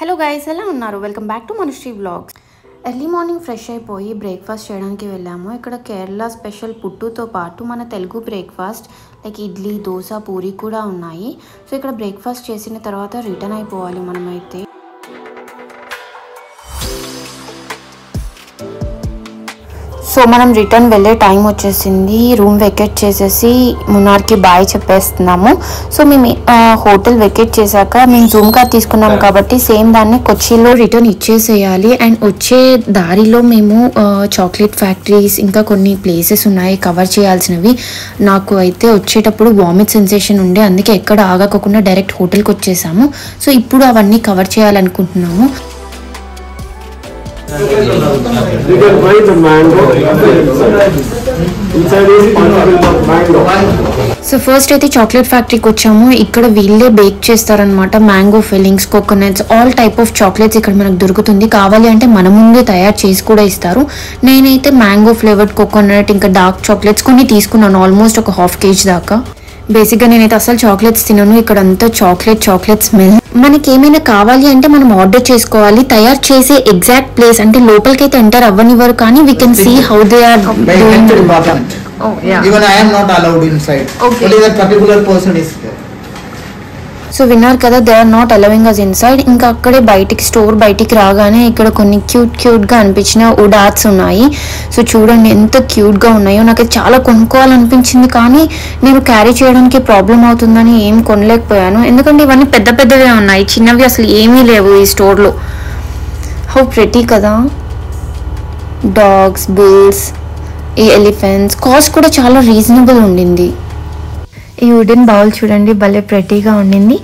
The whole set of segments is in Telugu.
హలో గైస్, ఎలా ఉన్నారు? Welcome back to Manushree vlogs. Early morning fresh అయిపోయి బ్రేక్ఫాస్ట్ చేయడానికి వెళ్ళాము. ఇక్కడ కేరళ స్పెషల్ పుట్టుతో పాటు మన తెలుగు బ్రేక్ఫాస్ట్ లైక్ ఇడ్లీ, దోశ, పూరి కూడా ఉన్నాయి. సో ఇక్కడ బ్రేక్ఫాస్ట్ చేసిన తర్వాత రిటర్న్ అయిపోవాలి మనమైతే. సో మనం రిటర్న్ వెళ్ళే టైం వచ్చేసింది. రూమ్ వెకేట్ చేసేసి మున్నార్కి బాయ్ చెప్పేస్తున్నాము. సో మేము హోటల్ వెకేట్ చేశాక మేము జూమ్ కార్ తీసుకున్నాం కాబట్టి సేమ్ దాన్ని కొచ్చిలో రిటర్న్ ఇచ్చేసేయాలి. అండ్ వచ్చే దారిలో మేము చాక్లెట్ ఫ్యాక్టరీస్ ఇంకా కొన్ని ప్లేసెస్ ఉన్నాయి కవర్ చేయాల్సినవి. నాకు అయితే వచ్చేటప్పుడు వామిట్ సెన్సేషన్ ఉండే, అందుకే ఎక్కడ ఆగకుండా డైరెక్ట్ హోటల్కి వచ్చేసాము. సో ఇప్పుడు అవన్నీ కవర్ చేయాలనుకుంటున్నాము. You can buy the mango. Inside is mango. So first అయితే చాక్లెట్ ఫ్యాక్టరీకి వచ్చాము. ఇక్కడ వీళ్ళే బేక్ చేస్తారనమాట. Mango fillings, coconuts, all type of chocolates ఇక్కడ మనకు దొరుకుతుంది. కావాలి అంటే మన ముందే తయారు చేసి కూడా ఇస్తారు. నేనైతే మ్యాంగో ఫ్లేవర్డ్ కోకోనట్ ఇంకా డార్క్ చాక్లెట్స్ కొన్ని తీసుకున్నాను, ఆల్మోస్ట్ ఒక ½ kg దాకా. బేసిక్గా నేనైతే అసలు చాక్లెట్స్ తినను. ఇక్కడ అంతా చాక్లెట్ స్మెల్. మనకి ఏమైనా కావాలి అంటే మనం ఆర్డర్ చేసుకోవాలి. తయారు చేసే ఎగ్జాక్ట్ ప్లేస్ అంటే లోపలికి అయితే ఎంటర్ అవ్వనివ్వరు, కానీ we can see how they are doing. Even I am not allowed inside. Okay. Only that particular person is there. So విన్నారు కదా, they are not allowing us inside. ఇంకా అక్కడే స్టోర్ బయటికి రాగానే ఇక్కడ కొన్ని క్యూట్గా అనిపించిన వుడ్ ఆర్ట్స్ ఉన్నాయి. సో చూడండి ఎంత క్యూట్గా ఉన్నాయో. నాకు చాలా కొనుక్కోవాలనిపించింది, కానీ నేను క్యారీ చేయడానికి ప్రాబ్లం అవుతుందని ఏం కొనలేకపోయాను. ఎందుకంటే ఇవన్నీ పెద్దవే ఉన్నాయి, చిన్నవి అసలు ఏమీ లేవు ఈ స్టోర్లో. హౌ ప్రెటీ కదా. డాగ్స్, బుల్స్, ఈ ఎలిఫెంట్స్. కాస్ట్ కూడా చాలా రీజనబుల్ ఉండింది. ఈ వుడెన్ బౌల్ చూడండి, భలే ప్రెటీగా ఉండింది.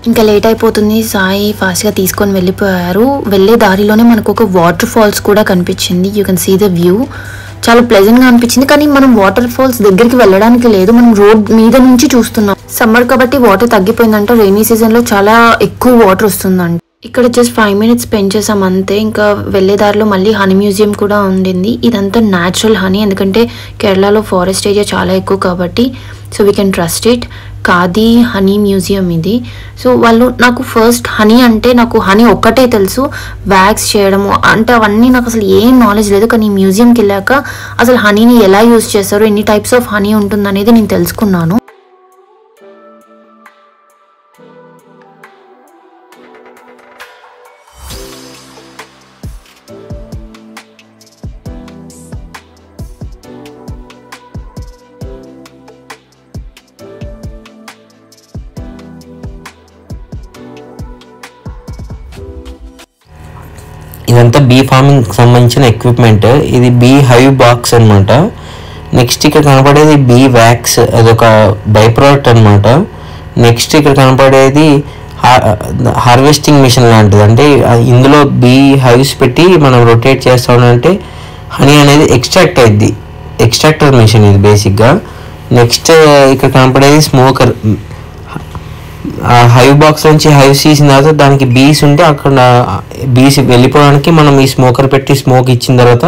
ఇంకా లేట్ అయిపోతుంది. సాయి ఫాస్ట్గా తీసుకొని వెళ్ళిపోయారు. వెళ్ళే దారిలోనే మనకు ఒక వాటర్ ఫాల్స్ కూడా కనిపించింది. You can see the view. చాలా ప్లెజెంట్గా అనిపించింది, కానీ మనం వాటర్ ఫాల్స్ దగ్గరికి వెళ్ళడానికి లేదు, మనం రోడ్ మీద నుంచి చూస్తున్నాం. సమ్మర్ కాబట్టి వాటర్ తగ్గిపోయిందంట. రెయినీ సీజన్లో చాలా ఎక్కువ వాటర్ వస్తుందంట. ఇక్కడ జస్ట్ 5 minutes స్పెండ్ చేసాం అంతే. ఇంకా వెళ్ళే దారిలో మళ్ళీ హనీ మ్యూజియం కూడా ఉండింది. ఇదంతా న్యాచురల్ హనీ, ఎందుకంటే కేరళలో ఫారెస్ట్ ఏరియా చాలా ఎక్కువ కాబట్టి. So we can trust it. Khadi honey museum ఇది. సో వాళ్ళు నాకు ఫస్ట్ హనీ అంటే నాకు హనీ ఒక్కటే తెలుసు, వ్యాక్స్ చేయడము అంటే అవన్నీ నాకు అసలు ఏం నాలెడ్జ్ లేదు. కానీ మ్యూజియంకి వెళ్ళాక అసలు హనీని ఎలా యూజ్ చేస్తారు, ఎన్ని టైప్స్ ఆఫ్ హనీ ఉంటుందనేది నేను తెలుసుకున్నాను. ఇదంతా బీ ఫార్మింగ్ సంబంధించిన ఎక్విప్మెంట్. ఇది బీ హైవ్ బాక్స్ అనమాట. నెక్స్ట్ ఇక్కడ కనపడేది బీ వ్యాక్స్, అదొక బై ప్రోడక్ట్ అనమాట. నెక్స్ట్ ఇక్కడ కనపడేది హార్వెస్టింగ్ మిషన్ లాంటిది. అంటే ఇందులో బీ హైవ్స్ పెట్టి మనం రొటేట్ చేస్తామంటే హనీ అనేది ఎక్స్ట్రాక్ట్ అయింది. ఎక్స్ట్రాక్టర్ మిషన్ ఇది బేసిక్గా. నెక్స్ట్ ఇక్కడ కనపడేది స్మోకర్. హైవ్ బాక్స్ నుంచి హైవ్స్ తీసిన తర్వాత దానికి బీస్ ఉంటే అక్కడ బీస్ వెళ్ళిపోవడానికి మనం ఈ స్మోకర్ పెట్టి స్మోక్ ఇచ్చిన తర్వాత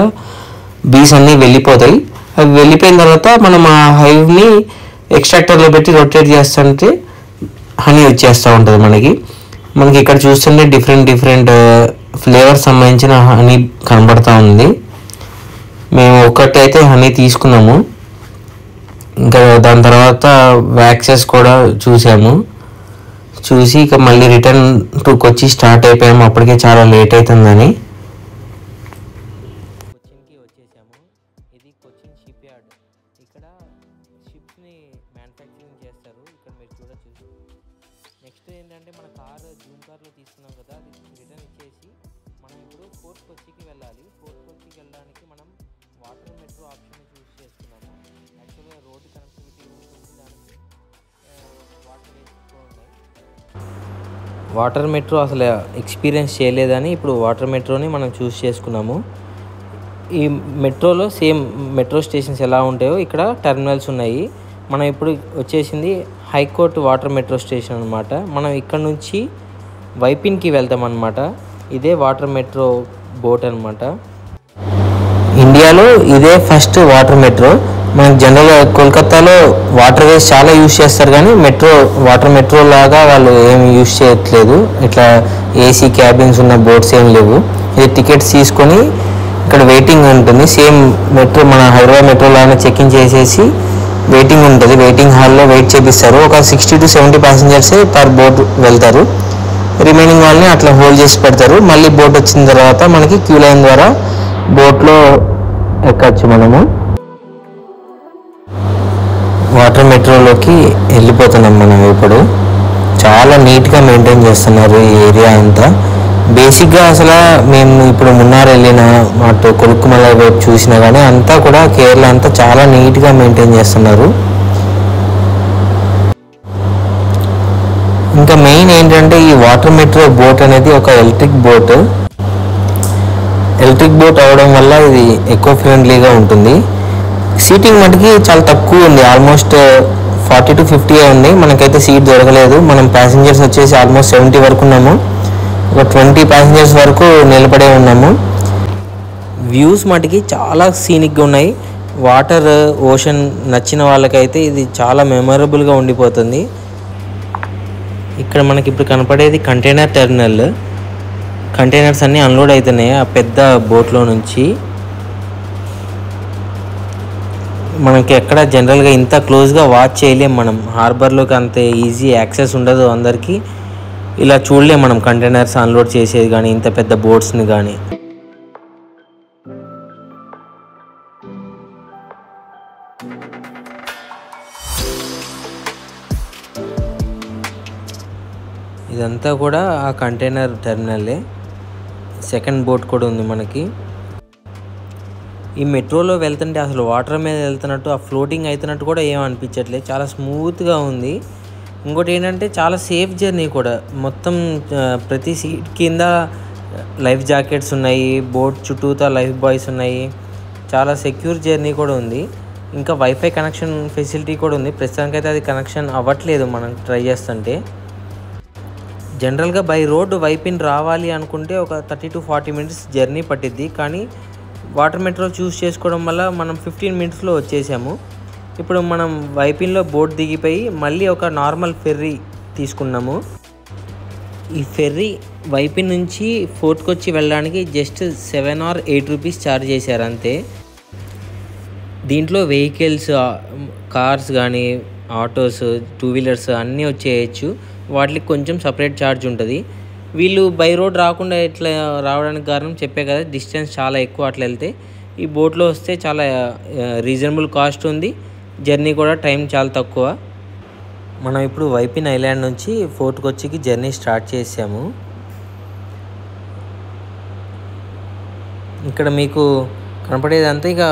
బీస్ అన్నీ వెళ్ళిపోతాయి. అవి వెళ్ళిపోయిన తర్వాత మనం ఆ హైవ్ని ఎక్స్ట్రాక్టర్లో పెట్టి రొటేట్ చేస్తుంటే హనీ వచ్చేస్తూ ఉంటుంది మనకి ఇక్కడ చూస్తుంటే డిఫరెంట్ ఫ్లేవర్స్ సంబంధించిన హనీ కనబడుతూ ఉంది. మేము ఒకటైతే హనీ తీసుకున్నాము. ఇంకా దాని తర్వాత వ్యాక్సెస్ కూడా చూసి ఇక మళ్ళీ రిటర్న్ టు కొచ్చి స్టార్ట్ అయిపోయాము. అప్పటికే చాలా లేట్ అవుతుందని కొచ్చిన్కి వచ్చేసాము. ఇది కొచ్చిన్ షిప్ యార్డ్. ఇక్కడ షిప్స్ని మ్యానుఫ్యాక్చరింగ్ చేస్తారు. ఇక్కడ మీరు చూడొచ్చు. నెక్స్ట్ ఏంటంటే మన జూమ్ కార్లో తీసుకున్నాం కదా, అది రిటర్న్ ఇచ్చేసి మనం ఇప్పుడు ఫోర్ట్ కొచ్చికి వెళ్ళాలి. ఫోర్ట్ కొచ్చికి వెళ్ళడానికి మనం వాటర్ మెట్రో ఆప్షన్ చూస్ చేసుకున్నాము. యాక్చువల్గా రోడ్డు కనెక్టివిటీ ఉంటుంది, దానికి వాటర్ ఎక్కువ ఉన్నాయి. వాటర్ మెట్రో అసలు ఎక్స్పీరియన్స్ చేయలేదని ఇప్పుడు వాటర్ మెట్రోని మనం చూస్ చేసుకున్నాము. ఈ మెట్రోలో సేమ్ మెట్రో స్టేషన్స్ ఎలా ఉంటాయో ఇక్కడ టెర్మినల్స్ ఉన్నాయి. మనం ఇప్పుడు వచ్చేసింది హైకోర్ట్ వాటర్ మెట్రో స్టేషన్ అనమాట. మనం ఇక్కడ నుంచి వైపిన్కి వెళ్తాం అన్నమాట. ఇదే వాటర్ మెట్రో బోట్ అనమాట. ఇండియాలో ఇదే ఫస్ట్ వాటర్ మెట్రో. మనకి జనరల్గా కోల్కతాలో వాటర్ వేస్ చాలా యూజ్ చేస్తారు, కానీ వాటర్ మెట్రో లాగా వాళ్ళు ఏమి యూజ్ చేయట్లేదు. ఇట్లా ఏసీ క్యాబిన్స్ ఉన్న బోట్స్ ఏం లేవు. ఇది టికెట్స్ తీసుకొని ఇక్కడ వెయిటింగ్ ఉంటుంది. సేమ్ మెట్రో మన హైదరాబాద్ మెట్రో లాగా చెక్ ఇన్ చేసేసి వెయిటింగ్ ఉంటుంది. వెయిటింగ్ హాల్లో వెయిట్ చేపిస్తారు. ఒక 60 to 70 ప్యాసింజర్సే పర్ బోట్ వెళ్తారు. రిమైనింగ్ వాళ్ళని అట్లా హోల్డ్ చేసి పెడతారు. మళ్ళీ బోట్ వచ్చిన తర్వాత మనకి క్యూ లైన్ ద్వారా బోట్లో ఎక్కచ్చు. మనము వాటర్ మెట్రోలోకి వెళ్ళిపోతున్నాం మనం ఇప్పుడు. చాలా నీట్గా మెయింటైన్ చేస్తున్నారు ఈ ఏరియా అంతా. బేసిక్గా అసలు మేము ఇప్పుడు మున్నార్ వెళ్ళిన అటు కొలుక్కుమల వైపు చూసినా కానీ అంతా కూడా కేరళ అంతా చాలా నీట్గా మెయింటైన్ చేస్తున్నారు. ఇంకా మెయిన్ ఏంటంటే ఈ వాటర్ మెట్రో బోట్ అనేది ఒక ఎలక్ట్రిక్ బోట్ అవడం వల్ల ఇది ఎకో ఫ్రెండ్లీగా ఉంటుంది. సీటింగ్ మటుకి చాలా తక్కువ ఉంది, ఆల్మోస్ట్ 40 to 50 ఉంది. మనకైతే సీట్ దొరకలేదు. మనం ప్యాసింజర్స్ వచ్చేసి ఆల్మోస్ట్ 70 వరకు ఉన్నాము. ఒక 20 ప్యాసింజర్స్ వరకు నిలబడే ఉన్నాము. వ్యూస్ మటుకి చాలా సీనిక్గా ఉన్నాయి. వాటర్ ఓషన్ నచ్చిన వాళ్ళకైతే ఇది చాలా మెమరబుల్గా ఉండిపోతుంది. ఇక్కడ మనకి ఇప్పుడు కనపడేది కంటైనర్ టెర్మినల్. కంటైనర్స్ అన్నీ అన్లోడ్ అవుతున్నాయి ఆ పెద్ద బోట్లో నుంచి. మనకి ఎక్కడ జనరల్గా ఇంత క్లోజ్గా వాచ్ చేయలేం. మనం హార్బర్లోకి అంత ఈజీ యాక్సెస్ ఉండదు అందరికీ. ఇలా చూడలేం మనం కంటైనర్స్ అన్లోడ్ చేసేది కానీ ఇంత పెద్ద బోట్స్ని కానీ. ఇదంతా కూడా ఆ కంటైనర్ టెర్మినలే. సెకండ్ బోట్ కూడా ఉంది మనకి. ఈ మెట్రోలో వెళ్తుంటే అసలు వాటర్ మీద వెళ్తున్నట్టు, ఆ ఫ్లోటింగ్ అవుతున్నట్టు కూడా ఏం అనిపించట్లేదు. చాలా స్మూత్గా ఉంది. ఇంకోటి ఏంటంటే చాలా సేఫ్ జర్నీ కూడా. మొత్తం ప్రతి సీట్ కింద లైఫ్ జాకెట్స్ ఉన్నాయి. బోట్ చుట్టూతా లైఫ్ బాయ్స్ ఉన్నాయి. చాలా సెక్యూర్ జర్నీ కూడా ఉంది. ఇంకా వైఫై కనెక్షన్ ఫెసిలిటీ కూడా ఉంది. ప్రస్తుతానికైతే అది కనెక్షన్ అవ్వట్లేదు మనం ట్రై చేస్తుంటే. జనరల్గా బై రోడ్ వైపిన్ రావాలి అనుకుంటే ఒక 30 to 40 minutes జర్నీ పట్టిద్ది. కానీ వాటర్ మెట్రో చూస్ చేసుకోవడం వల్ల మనం 15 minutesలో వచ్చేసాము. ఇప్పుడు మనం వైపిన్లో బోట్ దిగిపోయి మళ్ళీ ఒక నార్మల్ ఫెర్రీ తీసుకున్నాము. ఈ ఫెర్రీ వైపిన్ నుంచి ఫోర్ట్ కొచ్చి వెళ్ళడానికి జస్ట్ 7 or 8 rupees ఛార్జ్ చేశారు అంతే. దీంట్లో వెహికల్స్, కార్స్ కానీ ఆటోస్, 2 wheelers అన్నీ వచ్చేయచ్చు. వాటికి కొంచెం సపరేట్ ఛార్జ్ ఉంటుంది. వీళ్ళు బై రోడ్ రాకుండా ఇట్లా రావడానికి కారణం చెప్పే కదా, డిస్టెన్స్ చాలా ఎక్కువ. అట్లా వెళ్తే ఈ బోట్లో వస్తే చాలా రీజనబుల్ కాస్ట్ ఉంది. జర్నీ కూడా టైం చాలా తక్కువ. మనం ఇప్పుడు వైపిన్ ఐలాండ్ నుంచి ఫోర్ట్ కొచ్చికి జర్నీ స్టార్ట్ చేసాము. ఇక్కడ మీకు కనపడేదంతా ఇక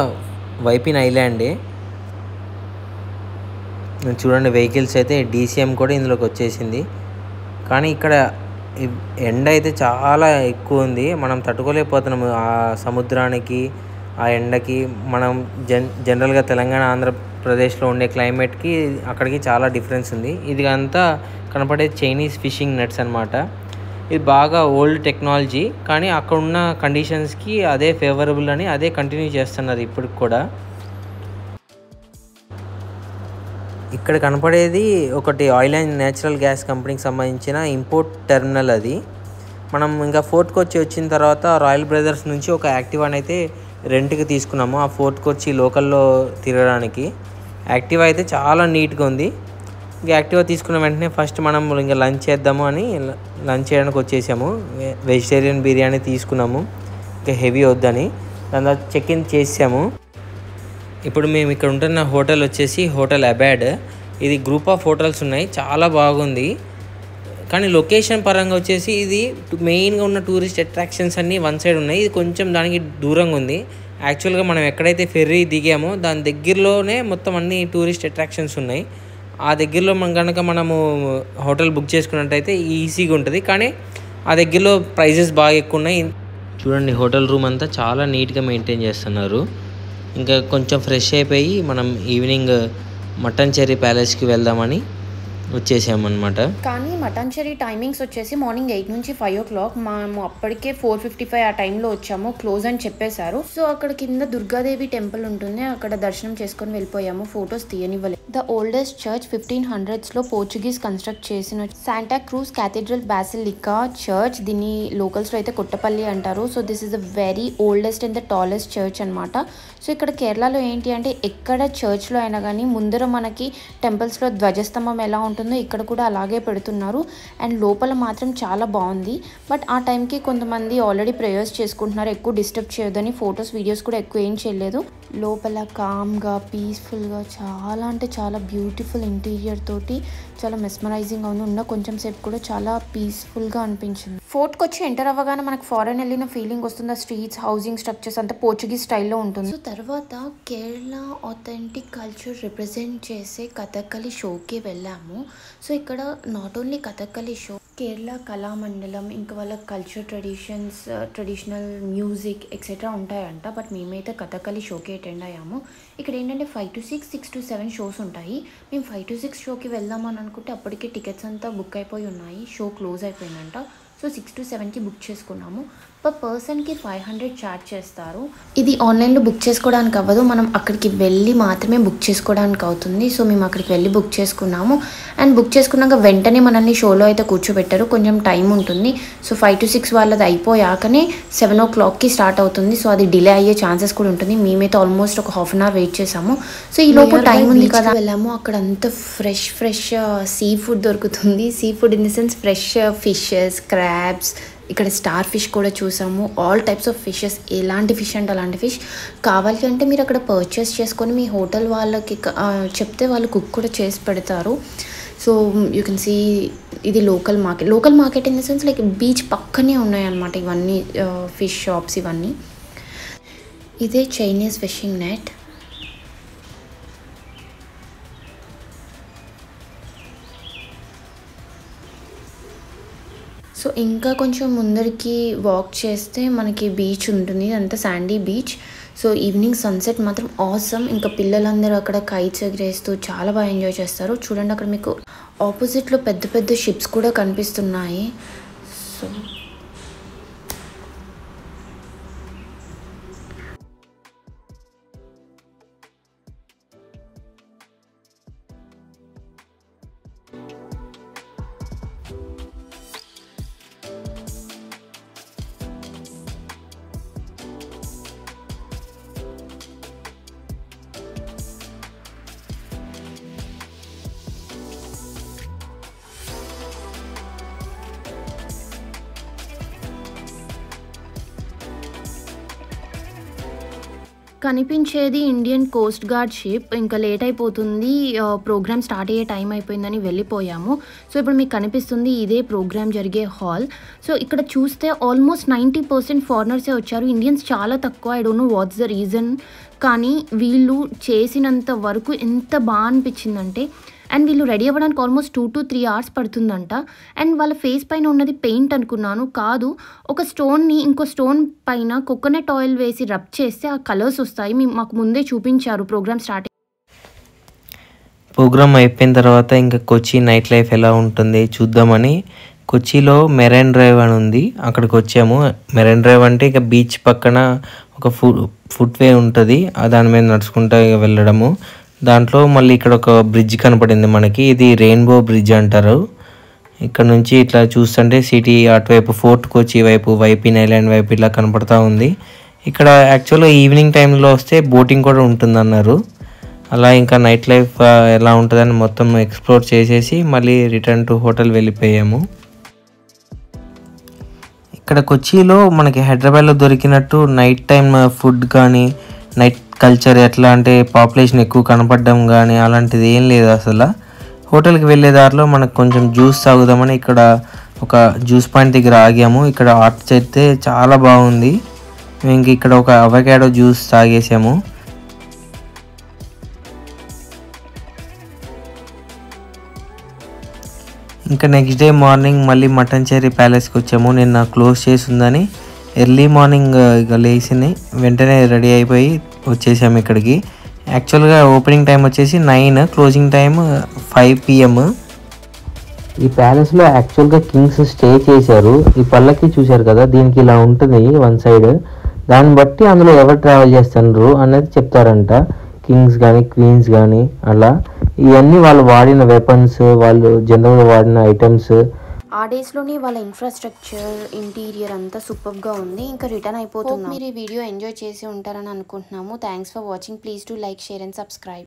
వైపిన్ ఐలాండే. చూడండి వెహికల్స్ అయితే DCM కూడా ఇందులోకి వచ్చేసింది. కానీ ఇక్కడ ఎండ అయితే చాలా ఎక్కువ ఉంది. మనం తట్టుకోలేకపోతున్నాము ఆ సముద్రానికి, ఆ ఎండకి. మనం జనరల్గా తెలంగాణ, ఆంధ్రప్రదేశ్లో ఉండే క్లైమేట్కి అక్కడికి చాలా డిఫరెన్స్ ఉంది. ఇది అంతా కనపడే చైనీస్ ఫిషింగ్ నెట్స్ అనమాట. ఇది బాగా ఓల్డ్ టెక్నాలజీ, కానీ అక్కడ ఉన్న కండిషన్స్కి అదే ఫేవరబుల్ అని అదే కంటిన్యూ చేస్తున్నారు ఇప్పటికి కూడా. ఇక్కడ కనపడేది ఒకటి ఆయిల్ అండ్ నేచురల్ గ్యాస్ కంపెనీకి సంబంధించిన ఇంపోర్ట్ టెర్మినల్. అది మనం ఇంకా ఫోర్ట్ కొచ్చి వచ్చిన తర్వాత రాయల్ బ్రదర్స్ నుంచి ఒక యాక్టివాని అయితే రెంట్కి తీసుకున్నాము ఆ ఫోర్ట్ కొచ్చి లోకల్లో తిరగడానికి. యాక్టివా అయితే చాలా నీట్గా ఉంది. ఇంకా యాక్టివా తీసుకున్న వెంటనే ఫస్ట్ మనం ఇంకా లంచ్ చేద్దాము అని లంచ్ చేయడానికి వచ్చేసాము. వెజిటేరియన్ బిర్యానీ తీసుకున్నాము, ఇంకా హెవీ వద్దని. దాని తర్వాత చెక్ ఇన్ చేసాము. ఇప్పుడు మేము ఇక్కడ ఉంటున్న హోటల్ వచ్చేసి హోటల్ అబాడ్. ఇది గ్రూప్ ఆఫ్ హోటల్స్ ఉన్నాయి, చాలా బాగుంది. కానీ లొకేషన్ పరంగా వచ్చేసి ఇది మెయిన్గా ఉన్న టూరిస్ట్ అట్రాక్షన్స్ అన్నీ వన్ సైడ్ ఉన్నాయి. ఇది కొంచెం దానికి దూరంగా ఉంది. యాక్చువల్గా మనం ఎక్కడైతే ఫెర్రీ దిగామో దాని దగ్గరలోనే మొత్తం అన్ని టూరిస్ట్ అట్రాక్షన్స్ ఉన్నాయి. ఆ దగ్గరలో మనము హోటల్ బుక్ చేసుకున్నట్టయితే ఈజీగా ఉంటుంది. కానీ ఆ దగ్గరలో ప్రైజెస్ బాగా ఎక్కువ ఉన్నాయి. చూడండి హోటల్ రూమ్ అంతా చాలా నీట్గా మెయింటైన్ చేస్తున్నారు. ఇంకా కొంచెం ఫ్రెష్ అయిపోయి మనం ఈవినింగ్ మట్టన్ చెర్రీ ప్యాలెస్కి వెళ్దామని వచ్చేసామన్నమాట. కానీ మటాన్చెరీ టైమింగ్స్ వచ్చేసి మార్నింగ్ 8 నుంచి 5 o'clock. మేము అప్పటికే 4:55 ఆ టైంలో వచ్చాము, క్లోజ్ అని చెప్పేశారు. సో అక్కడ కింద దుర్గాదేవి టెంపుల్ ఉంటుంది, అక్కడ దర్శనం చేసుకొని వెళ్ళిపోయాము, ఫొటోస్ తీయనివ్వలేదు. ద ఓల్డెస్ట్ చర్చ్ 1500s లో పోర్చుగీస్ కన్స్ట్రక్ట్ చేసిన Santa Cruz cathedral basilica church. దీన్ని లోకల్స్ లో అయితే కొట్టపల్లి అంటారు. So this is the very oldest and the tallest church అనమాట. సో ఇక్కడ కేరళలో ఏంటి అంటే ఎక్కడ చర్చ్లో అయినా కానీ ముందర మనకి టెంపుల్స్లో ధ్వజస్తంభం ఎలా ఉంటుందో ఇక్కడ కూడా అలాగే పెడుతున్నారు. అండ్ లోపల మాత్రం చాలా బాగుంది. బట్ ఆ టైంకి కొంతమంది ఆల్రెడీ ప్రేయర్స్ చేసుకుంటున్నారు, ఎక్కువ డిస్టర్బ్ చేయొద్దని ఫొటోస్ వీడియోస్ కూడా ఎక్కువ ఏం చేయలేదు. లోపల కామ్గా పీస్ఫుల్గా చాలా అంటే చాలా బ్యూటిఫుల్ ఇంటీరియర్ తోటి చాలా మెస్మరైజింగ్గా ఉంది. ఉన్న కొంచెం సేపు కూడా చాలా పీస్ఫుల్గా అనిపించింది. ఫోర్ట్కి వచ్చి ఎంటర్ అవ్వగానే మనకు ఫారెన్ వెళ్ళిన ఫీలింగ్ వస్తుంది. ఆ స్ట్రీట్స్, హౌసింగ్ స్ట్రక్చర్స్ అంతా పోర్చుగీస్ స్టైల్లో ఉంటుంది. సో తర్వాత కేరళ ఆథెంటిక్ కల్చర్ రిప్రజెంట్ చేసే కథకళి షోకి వెళ్ళాము. సో ఇక్కడ not only Kathakali show, Kerala Kalamandalam, ఇంకా వాళ్ళ culture traditions, traditional music etcetera ఉంటాయంట. బట్ మేమైతే కథకళి షోకి అటెండ్ అయ్యాము. ఇక్కడ ఏంటంటే 5 to 6, 6 to 7 షోస్ ఉంటాయి. మేము 5 to 6 షోకి వెళ్దామని అనుకుంటే అప్పటికే టికెట్స్ అంతా బుక్ అయిపోయి ఉన్నాయి, షో క్లోజ్ అయిపోయిందంట. సో 6 to 7కి బుక్ చేసుకున్నాము. పర్ పర్సన్కి 500 ఛార్జ్ చేస్తారు. ఇది ఆన్లైన్లో బుక్ చేసుకోవడానికి అవ్వదు, మనం అక్కడికి వెళ్ళి మాత్రమే బుక్ చేసుకోవడానికి అవుతుంది. సో మేము అక్కడికి వెళ్ళి బుక్ చేసుకున్నాము. అండ్ బుక్ చేసుకున్నాక వెంటనే మనల్ని షోలో అయితే కూర్చోబెట్టారు, కొంచెం టైం ఉంటుంది. సో 5 to 6 వాళ్ళది అయిపోయాకనే 7 o'clockకి స్టార్ట్ అవుతుంది. సో అది డిలే అయ్యే ఛాన్సెస్ కూడా ఉంటుంది. మేమైతే ఆల్మోస్ట్ ఒక హాఫ్ అన్ అవర్ వెయిట్ చేసాము. సో ఈ లోపు టైం ఉంది కదా వెళ్ళాము. అక్కడ అంతా ఫ్రెష్ సీ ఫుడ్ దొరుకుతుంది. Sea food in the sense fresh fishes, crabs, ఇక్కడ స్టార్ ఫిష్ కూడా చూసాము. ఆల్ టైప్స్ ఆఫ్ ఫిషెస్, ఎలాంటి ఫిష్ అంటే అలాంటి ఫిష్. కావాలి అంటే మీరు అక్కడ పర్చేస్ చేసుకొని మీ హోటల్ వాళ్ళకి చెప్తే వాళ్ళు కుక్ కూడా చేసి పెడతారు. సో యూ కెన్ సీ ఇది local market in the sense like beach పక్కనే ఉన్నాయన్నమాట ఇవన్నీ ఫిష్ షాప్స్ ఇవన్నీ. ఇదే చైనీస్ ఫిషింగ్ నెట్. సో ఇంకా కొంచెం ముందరికి వాక్ చేస్తే మనకి బీచ్ ఉంటుంది, ఇదంతా Sandy beach. So evening sunset మాత్రం ఆసమ్. ఇంకా పిల్లలందరూ అక్కడ కైట్స్ ఎగరేస్తూ చాలా బాగా ఎంజాయ్ చేస్తారు. చూడండి అక్కడ మీకు ఆపోజిట్లో పెద్ద షిప్స్ కూడా కనిపిస్తున్నాయి. సో కనిపించేది ఇండియన్ కోస్ట్ గార్డ్ షిప్. ఇంకా లేట్ అయిపోతుంది, ప్రోగ్రామ్ స్టార్ట్ అయ్యే టైం అయిపోయిందని వెళ్ళిపోయాము. సో ఇప్పుడు మీకు కనిపిస్తుంది ఇదే ప్రోగ్రామ్ జరిగే హాల్. సో ఇక్కడ చూస్తే ఆల్మోస్ట్ 90% ఫారినర్సే వచ్చారు, ఇండియన్స్ చాలా తక్కువ. I don't know what's the reason, కానీ వీళ్ళు చేసినంత వరకు ఎంత బాగా అనిపించిందంటే. అండ్ వీళ్ళు రెడీ అవ్వడానికి ఆల్మోస్ట్ 2 to 3 hours పడుతుందంట. అండ్ వాళ్ళ ఫేస్ పైన ఉన్నది పెయింట్ అనుకున్నాను, కాదు, ఒక స్టోన్ని ఇంకో స్టోన్ పైన కోకోనట్ ఆయిల్ వేసి రబ్ చేస్తే ఆ కలర్స్ వస్తాయి. మాకు ముందే చూపించారు ప్రోగ్రామ్ ప్రోగ్రామ్ అయిపోయిన తర్వాత ఇంకా కొచ్చి నైట్ లైఫ్ ఎలా ఉంటుంది చూద్దామని కొచ్చిలో మెరైన్ డ్రైవ్ అని ఉంది, అక్కడికి వచ్చాము. మెరైన్ డ్రైవ్ అంటే ఇక బీచ్ పక్కన ఒక ఫుట్వే ఉంటుంది, దాని మీద నడుచుకుంటూ వెళ్ళడము. దాంట్లో మళ్ళీ ఇక్కడ ఒక బ్రిడ్జ్ కనపడింది మనకి, ఇది రెయిన్బో బ్రిడ్జ్ అంటారు. ఇక్కడ నుంచి ఇట్లా చూస్తుంటే సిటీ అటువైపు ఫోర్ట్ కొచ్చి వైపు, వైపిన్ ఐలాండ్ వైపు ఇలా కనపడతా ఉంది. ఇక్కడ యాక్చువల్గా ఈవినింగ్ టైంలో వస్తే బోటింగ్ కూడా ఉంటుందన్నారు. అలా ఇంకా నైట్ లైఫ్ ఎలా ఉంటుందని మొత్తం ఎక్స్ప్లోర్ చేసేసి మళ్ళీ రిటర్న్ టు హోటల్ వెళ్ళిపోయాము. ఇక్కడ కొచ్చిలో మనకి హైదరాబాద్లో దొరికినట్టు నైట్ టైం ఫుడ్ కానీ నైట్ కల్చర్ ఎట్లా అంటే పాపులేషన్ ఎక్కువ కనపడడం కానీ అలాంటిది ఏం లేదు అసలు. హోటల్కి వెళ్ళే దారిలో మనకు కొంచెం జ్యూస్ తాగుదామని ఇక్కడ ఒక జ్యూస్ పాయింట్ దగ్గర ఆగాము. ఇక్కడ ఆర్ట్ అయితే చాలా బాగుంది. మేము ఇక్కడ ఒక అవకాడో జ్యూస్ తాగేసాము. ఇంకా నెక్స్ట్ డే మార్నింగ్ మళ్ళీ మటన్చెరీ ప్యాలెస్కి వచ్చాము. నిన్న క్లోజ్ చేసి ఉందని ఎర్లీ మార్నింగ్ ఇక లేచి వెంటనే రెడీ అయిపోయి వచ్చేసాము ఇక్కడికి. యాక్చువల్గా ఓపెనింగ్ టైం వచ్చేసి 9, క్లోజింగ్ టైం 5 PM. ఈ ప్యాలెస్లో యాక్చువల్గా కింగ్స్ స్టే చేశారు. ఈ పల్లకి చూశారు కదా, దీనికి ఇలా ఉంటుంది వన్ సైడ్. దాన్ని బట్టి అందులో ఎవరు ట్రావెల్ చేస్తున్నారు అనేది చెప్తారంట. కింగ్స్ కానీ క్వీన్స్ కానీ అలా. ఇవన్నీ వాళ్ళు వాడిన వెపన్స్, వాళ్ళు జనరల్గా వాడిన ఐటమ్స్. ఆ డేస్లోనే వాళ్ళ ఇన్ఫ్రాస్ట్రక్చర్, ఇంటీరియర్ అంతా సూపర్గా ఉంది. ఇంకా రిటర్న్ అయిపోతున్నాం. మీరు ఈ వీడియో ఎంజాయ్ చేసి ఉంటారని అనుకుంటున్నాము. Thanks for watching. Please to like, share and subscribe.